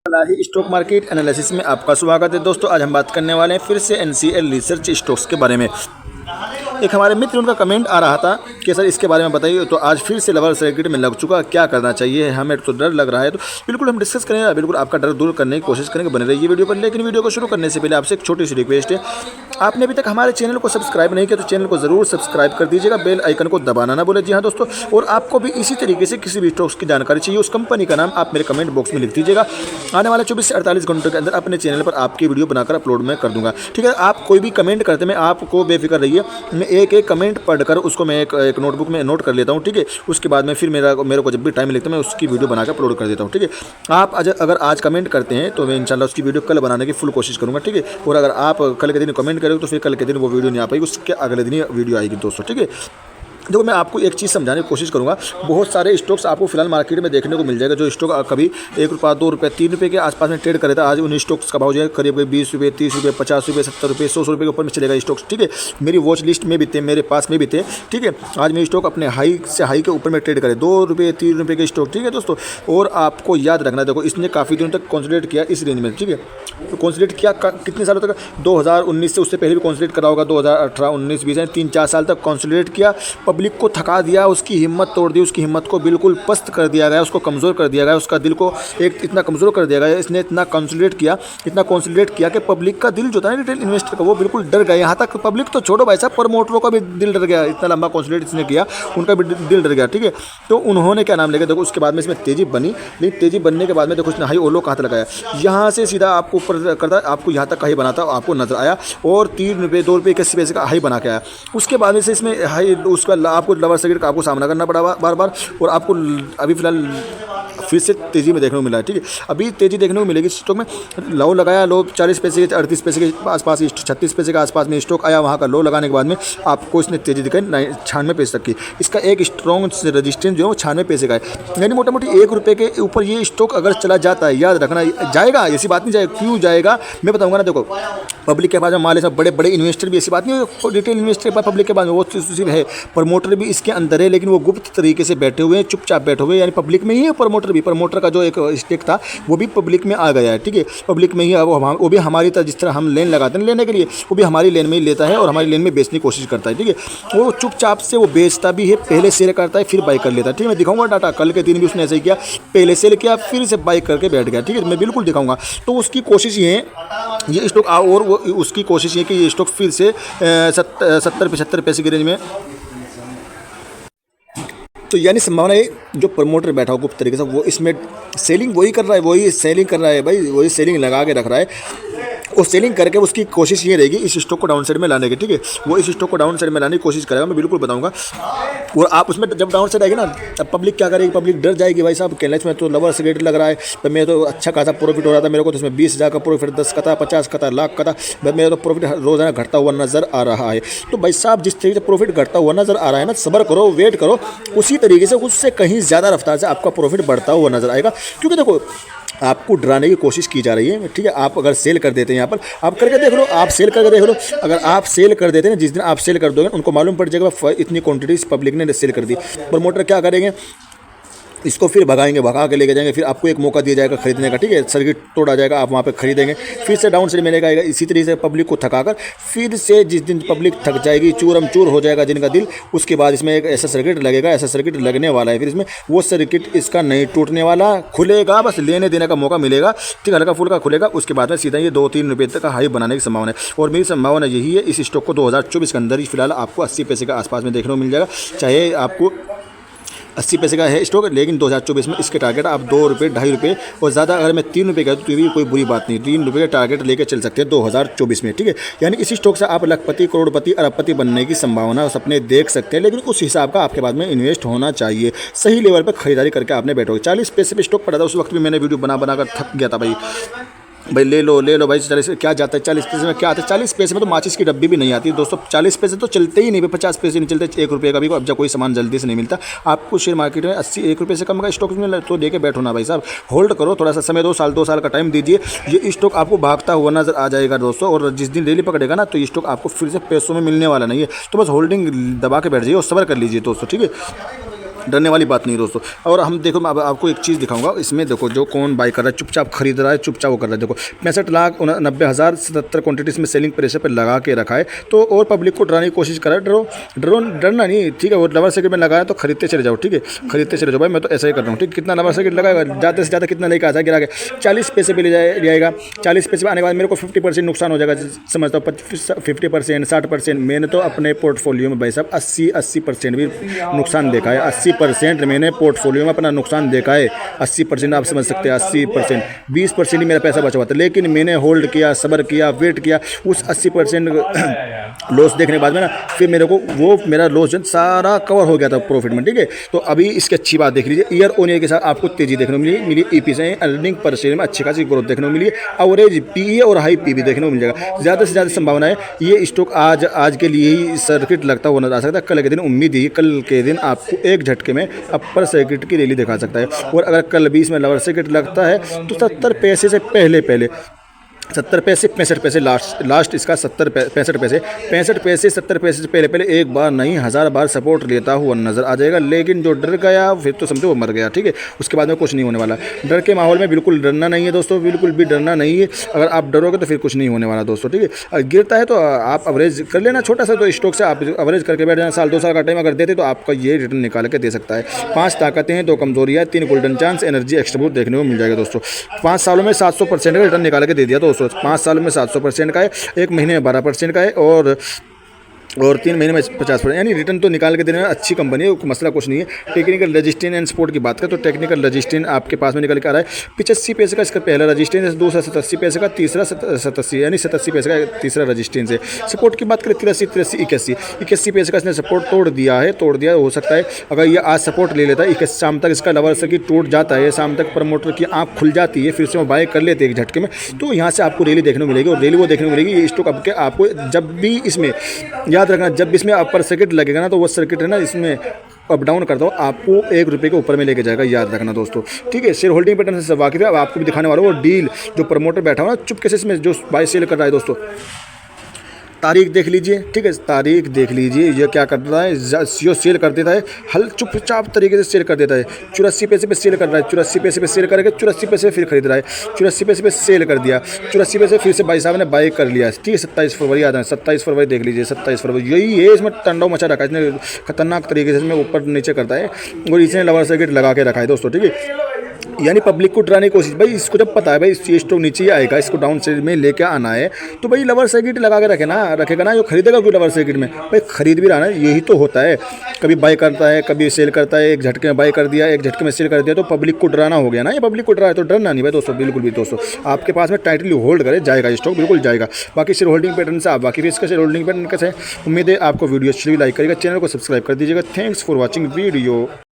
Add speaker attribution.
Speaker 1: सलाही stock market analysis में आपका स्वागत है दोस्तों। आज हम बात करने वाले हैं फिर से एनसीएल रिसर्च स्टॉक्स के बारे में। एक हमारे मित्र उनका कमेंट आ रहा था कि सर इसके बारे में बताइए। तो आज फिर से लेवल सर्किट में लग चुका, क्या करना चाहिए, हमें तो डर लग रहा है। तो बिल्कुल हम डिस्कस करेंगे, बिल्कुल आपका डर दूर करने की कोशिश करेंगे। बने रहिए वीडियो पर। लेकिन वीडियो को शुरू करने से पहले आपसे एक छोटी सी रिक्वेस्ट है, आपने अभी तक हमारे चैनल को सब्सक्राइब नहीं किया तो चैनल को जरूर सब्सक्राइब कर दीजिएगा, बेल आइकन को दबाना ना बोले। जी हाँ दोस्तों, और आपको भी इसी तरीके से किसी भी स्टॉक्स की जानकारी चाहिए, उस कंपनी का नाम आप मेरे कमेंट बॉक्स में लिख दीजिएगा। आने वाले 24 से 48 घंटों के अंदर अपने चैनल पर आपकी वीडियो बनाकर अपलोड मैं कर दूंगा। ठीक है, आप कोई भी कमेंट करते मैं आपको बेफिक्र रहिए, मैं एक एक कमेंट पढ़कर उसको मैं एक नोटबुक में नोट कर लेता हूँ। ठीक है, उसके बाद में फिर मेरे को जब भी टाइम मिलता है मैं उसकी वीडियो बनाकर अपलोड कर देता हूँ। ठीक है, आप अगर आज कमेंट करते हैं तो मैं इंशाल्लाह उसकी वीडियो कल बनाने की फुल कोशिश करूँगा। ठीक है, और अगर आप कल के दिन कमेंट करेंगे तो फिर कल के दिन वो वीडियो नहीं आ पाएगी, उसके अगले दिन ही वीडियो आएगी दोस्तों। ठीक है, देखो मैं आपको एक चीज़ समझाने की कोशिश करूंगा। बहुत सारे स्टॉक्स आपको फिलहाल मार्केट में देखने को मिल जाएगा, जो स्टॉक कभी 1 रुपया 2 रुपये 3 रुपये के आसपास में ट्रेड करे था, आज उन स्टॉक्स का भाव जो है करीब 20 रुपये 30 रुपये 50 रुपये 70 रुपये 100 रुपये के ऊपर में चलेगा स्टॉक्स। ठीक है, मेरी वॉच लिस्ट में भी थे, मेरे पास में भी थे। ठीक है, आज मेरे स्टॉक अपने हाई से हाई के ऊपर में ट्रेड करे 2 रुपये 3 रुपये के स्टॉक। ठीक है दोस्तों, और आपको याद रखना, देखो इसने काफ़ी दिनों तक कॉन्सोलिडेट किया इस रेंज में। ठीक है, तो कॉन्सोलिडेट किया कितने सालों तक, 2019 से उससे पहले भी कॉन्सोलिडेट करा होगा, 2018 19 20 3-4 साल तक कॉन्सोलिडेट किया, पब्लिक को थका दिया, उसकी हिम्मत तोड़ दी, उसकी हिम्मत को बिल्कुल पस्त कर दिया गया, उसको कमज़ोर कर दिया गया, उसका दिल को एक इतना कमज़ोर कर दिया गया। इसने इतना कंसोलिडेट किया कि पब्लिक का दिल जो था ना, रिटेल इन्वेस्टर का, वो बिल्कुल डर गया। यहाँ तक पब्लिक तो छोड़ो भाई साहब, प्रमोटरों का भी दिल डर गया। इतना लंबा कंसोलिडेट इसने किया, उनका भी दिल डर गया। ठीक है, तो उन्होंने क्या नाम लेके, देखो उसके बाद में इसमें तेज़ी बनी, लेकिन तेज़ी बनने के बाद में देखो इसने हाई ओलो कहाँ तक लगाया, यहाँ से सीधा आपको ऊपर करता, आपको यहाँ तक हाई बनाता आपको नजर आया, और 3 रुपये 2 रुपये 81 पैसे का हाई बना के आया। उसके बाद से इसमें हाई उसका आपको लेवल सर्किट का आपको सामना करना पड़ा बार बार, और आपको अभी फिलहाल फिर से तेज़ी में देखने को मिला है। ठीक है, अभी तेज़ी देखने को मिलेगी स्टॉक में। लो लगाया, लो 40 पैसे के 38 पैसे के आसपास, 36 पैसे के आसपास में स्टॉक आया, वहाँ का लो लगाने के बाद में आपको इसने तेज़ी दिखाई 96 पैसे तक की। इसका एक स्ट्रॉन्ग रेजिस्टेंस जो है वो 96 पैसे का है, यानी मोटा मोटी 1 रुपये के ऊपर ये स्टॉक अगर चला जाता है, याद रखना जाएगा, ऐसी बात नहीं जाएगा। क्यों जाएगा मैं बताऊँगा ना। देखो पब्लिक के पास में माल है, सब बड़े बड़े इन्वेस्टर भी, ऐसी बात नहीं है रिटेल इन्वेस्टर के पास पब्लिक के पास वो सिर्फ है, प्रमोटर भी इसके अंदर है, लेकिन वो गुप्त तरीके से बैठे हुए हैं, चुपचाप बैठे हुए हैं, यानी पब्लिक में ही है प्रमोटर भी। प्रमोटर का जो एक स्टेक था वो भी पब्लिक में आ गया है। ठीक है, पब्लिक में ही वो भी हमारी तरह, जिस तरह हम लेन लगाते हैं लेने के लिए, वो भी हमारी लेन में ही लेता है और हमारी लेन में बेचने की कोशिश करता है। ठीक है, वो चुपचाप से वो बेचता भी है, पहले सेल करता है फिर बाई कर लेता है। ठीक है, मैं दिखाऊंगा डाटा, कल के दिन भी उसने ऐसे ही किया, पहले सेल किया फिर से बाई करके बैठ गया। ठीक है, मैं बिल्कुल दिखाऊंगा। तो उसकी कोशिश ये है, ये स्टॉक और वो उसकी कोशिश ये कि ये स्टॉक फिर से 70-75 पैसे की रेंज में, तो यानी संभावना है जो प्रमोटर बैठा हो गुप्त तरीके से, वो इसमें सेलिंग वही कर रहा है, वही सेलिंग कर रहा है भाई, वही सेलिंग लगा के रख रहा है। वो सेलिंग करके उसकी कोशिश ये रहेगी इस स्टॉक को डाउन साइड में लाने की। ठीक है, वो इस स्टॉक को डाउन साइड में लाने की कोशिश करेगा, मैं बिल्कुल बताऊंगा। और आप उसमें जब डाउन साइड आएगी ना, तब पब्लिक क्या करेगी, पब्लिक डर जाएगी, भाई साहब कैलेज में तो लेवल सर्किट लग रहा है, तो मैं तो अच्छा खासा प्रॉफिट हो रहा था मेरे को, तो इसमें 20,000 का प्रॉफिट, 10 का था, 50 का था, लाख का था, मेरा तो प्रॉफिट रोजाना घटता हुआ नजर आ रहा है। तो भाई साहब जिस तरीके से प्रॉफिट घटता हुआ नजर आ रहा है ना, सब्र करो, वेट करो, उसी तरीके से उससे कहीं ज़्यादा रफ्तार से आपका प्रॉफिट बढ़ता हुआ नजर आएगा। क्योंकि देखो आपको डराने की कोशिश की जा रही है। ठीक है, आप अगर सेल कर देते हैं, यहाँ पर आप करके देख लो, आप सेल करके देख लो, अगर आप सेल कर देते हैं, जिस दिन आप सेल कर दोगे उनको मालूम पड़ जाएगा इतनी क्वांटिटी पब्लिक ने सेल कर दी, प्रमोटर क्या करेंगे, इसको फिर भगाएंगे, भगा के लेके जाएंगे, फिर आपको एक मौका दिया जाएगा खरीदने का। ठीक है, सर्किट तोड़ा जाएगा, आप वहाँ पे खरीदेंगे, फिर से डाउन साइड मिलेगा। इसी तरीके से पब्लिक को थकाकर फिर से जिस दिन पब्लिक थक जाएगी, चूरम चूर हो जाएगा जिनका दिल, उसके बाद इसमें एक ऐसा सर्किट लगेगा, ऐसा सर्किट लगने वाला है, फिर इसमें वो सर्किट इसका नहीं टूटने वाला, खुलेगा, बस लेने देने का मौका मिलेगा। ठीक, हल्का फुल्का खुलेगा, उसके बाद में सीधा ये 2-3 रुपये तक का हाई बनाने की संभावना है। और मेरी संभावना यही है, इस स्टॉक को 2024 के अंदर ही फिलहाल आपको 80 पैसे के आसपास में देखने को मिल जाएगा। चाहे आपको 80 पैसे का है स्टॉक, लेकिन 2024 में इसके टारगेट आप 2 रुपये 2.5 रुपये, और ज़्यादा अगर मैं 3 रुपये का तो भी कोई बुरी बात नहीं, 3 रुपये का टारगेट लेकर चल सकते हैं 2024 में। ठीक है, यानी इसी स्टॉक से आप लखपति, करोड़पति, अरबपति बनने की संभावना सपने देख सकते हैं, लेकिन उस हिसाब का आपके पास में इन्वेस्ट होना चाहिए। सही लेवल पर खरीदारी करके आपने बैठोगे। 40 पैसे पे स्टॉक पड़ा था, उस वक्त भी मैंने वीडियो बना कर थक गया था भाई ले लो भाई। 40 क्या जाता है 40 पैसे में, क्या आता है 40 पैसे में, तो माचिस की डब्बी भी नहीं आती दोस्तों। 40 पैसे तो चलते ही नहीं, 50 पैसे नहीं चलते, 1 रुपये का भी अब जब कोई सामान जल्दी से नहीं मिलता। आपको शेयर मार्केट में 80-1 रुपये से कम का स्टॉक मिल तो लेके बैठो ना भाई साहब, होल्ड करो, थोड़ा सा समय 2 साल का टाइम दीजिए, ये स्टॉक आपको भागता हुआ नजर आ जाएगा दोस्तों। और जिस दिन रैली पकड़ेगा ना, तो ये स्टॉक आपको फिर से पैसों में मिलने वाला नहीं है, तो बस होल्डिंग दबा के बैठ जाइए और सब्र कर लीजिए दोस्तों। ठीक है, डरने वाली बात नहीं दोस्तों। और हम देखो मैं अब आपको एक चीज़ दिखाऊंगा, इसमें देखो जो कौन बाई कर रहा है चुपचाप खरीद रहा है, चुपचाप वो कर रहा है। देखो 65,90,000 77 क्वांटिटीज में सेलिंग प्रेशर पर लगा के रखा है, तो और पब्लिक को डराने की कोशिश कर रहा है। डरना नहीं, ठीक है। वो लवर सर्किट में लगाया तो खरीदते चले जाओ, ठीक है, खरीदते चले जाओ भाई, मैं तो ऐसा ही कर रहा हूँ, ठीक। कितना लवर सर्किट लगाएगा, ज़्यादा से ज़्यादा कितना लेकर आ जाए गिरा के 40 पैसे पे ले जाएगा। 40 पैसे आने के बाद मेरे को 50% नुकसान हो जाएगा, समझता हूँ 50% 60%। मैंने तो अपने पोर्टफोलियो में भाई साहब 80% भी नुकसान देखा है। 80% मैंने पोर्टफोलियो में अपना नुकसान देखा है। 80% आप समझ सकते हैं, 80%। 20% ही मेरा पैसा बचा हुआ था, लेकिन मैंने होल्ड किया, सब्र किया, वेट किया। उस 80% लॉस देखने के बाद में ना फिर मेरे को वो मेरा लॉस जो सारा कवर हो गया था प्रॉफिट में, ठीक है। तो अभी इसकी अच्छी बात देख लीजिए, ईयर ऑन ईयर के साथ आपको तेजी देखने को मिली ईपी से अर्निंग पर शेयर में अच्छी खासी ग्रोथ देखने को मिली है। एवरेज पीई और हाई पीवी देखने को मिल जाएगा। ज़्यादा से ज़्यादा संभावना है ये स्टॉक आज के लिए ही सर्किट लगता हुआ नजर आ सकता है। कल के दिन उम्मीद है कल के दिन आपको एक झटके में अपर सर्किट की रैली दिखा सकता है। और अगर कल 20 में लोअर सर्किट लगता है तो 70 पैसे से पहले 70 पैसे 65 पैसे लास्ट इसका 65 पैसे 70 पैसे से पहले एक बार नहीं 1000 बार सपोर्ट लेता हुआ नजर आ जाएगा। लेकिन जो डर गया फिर तो समझो वो मर गया, ठीक है। उसके बाद में कुछ नहीं होने वाला। डर के माहौल में बिल्कुल डरना नहीं है दोस्तों, बिल्कुल भी डरना नहीं है। अगर आप डरोगे तो फिर कुछ नहीं होने वाला दोस्तों, ठीक है। अगर गिरता है तो आप अवरेज कर लेना छोटा सा, तो स्टॉक से आप अवरेज करके बैठ जाना। साल 2 साल का टाइम अगर देते तो आपका ये रिटर्न निकाल के दे सकता है। 5 ताकतें हैं, 2 कमजोरियाँ, 3 golden chance, energy extra boost देखने को मिल जाएगा दोस्तों। 5 सालों में 700% का रिटर्न निकाल के दे दिया दोस्तों। 5 सालों में 700% का है, 1 महीने में 12% का है, और 3 महीने में 50%, यानी रिटर्न तो निकाल के देने में अच्छी कंपनी है, मसला कुछ नहीं है। टेक्निकल रजिस्टेंस एंड सपोर्ट की बात करें तो टेक्निकल रजिस्टेंस आपके पास में निकल के आ रहा है 85 पैसे का इसका पहला रजिस्टेंस, दूसरा 87 पैसे का, तीसरा 87 यानी 87 पैसे का तीसरा रजिस्टेंस है। सपोर्ट की बात करें 83 81 पैसे का इसने सपोर्ट तोड़ दिया हो सकता है। अगर ये आज सपोर्ट ले लेता है, शाम तक इसका लोअर सर्किट टूट जाता है, शाम तक प्रमोटर की आँख खुल जाती है, फिर से वो बाय कर लेते हैं एक झटके में, तो यहाँ से आपको रैली देखने को मिलेगी। और रैली वो देखने को मिलेगी ये स्टॉक आपको जब भी इसमें याद रखना, जब भी इसमें अपर सर्किट लगेगा ना तो वो सर्किट है ना इसमें अप डाउन करता हूँ आपको 1 रुपये के ऊपर में लेके जाएगा, याद रखना दोस्तों, ठीक है। शेयर होल्डिंग पैटर्न से वाकिफ है। अब आपको भी दिखाने वाला हूँ वो डील जो प्रमोटर बैठा हुआ ना चुपके से इसमें जो बाय सेल कर रहा है दोस्तों। तारीख देख लीजिए, ठीक है, तारीख देख लीजिए। ये क्या करता है, जो सेल कर देता है चुपचाप तरीके से सेल कर देता है। 84 पैसे पे सेल कर रहा है, 84 पैसे पे सेल करके 84 पैसे फिर खरीद रहा है, 84 पैसे पे सेल कर दिया, 84 पैसे फिर से भाई साहब ने बाय कर लिया, ठीक है। 27 फरवरी आता है, 27 फरवरी देख लीजिए, 27 फरवरी यही है। इसमें तांडव मचा रखा है इसने, खतरनाक तरीके से इसमें ऊपर नीचे करता है, और इसने लोअर सर्किट लगा के रखा है दोस्तों, ठीक है। यानी पब्लिक को डराने की कोशिश, भाई इसको जब पता है भाई ये स्टॉक नीचे ही आएगा, इसको डाउन साइड में लेके आना है, तो भाई लोअर सर्किट लगा के रखेगा ना। जो खरीदेगा कोई लोअर सर्किट में, भाई खरीद भी रहा है, यही तो होता है। कभी बाय करता है, कभी सेल करता है, एक झटके में बाय कर दिया, एक झटके में सेल कर दिया, तो पब्लिक को डराना हो गया ना। ये पब्लिक को डरा है तो डरना नहीं भाई दोस्तों, बिल्कुल भी दोस्तों। आपके पास में टाइटली होल्ड करे जाएगा स्टॉक, बिल्कुल जाएगा। बाकी शेयर होल्डिंग पैटर्न से आप बाकी भी इसका शेयर होल्डिंग पैटर्न कैसे है, उम्मीद है आपको वीडियो अच्छी लाइक करेगा, चैनल को सब्सक्राइब कर दीजिएगा। Thanks for watching video.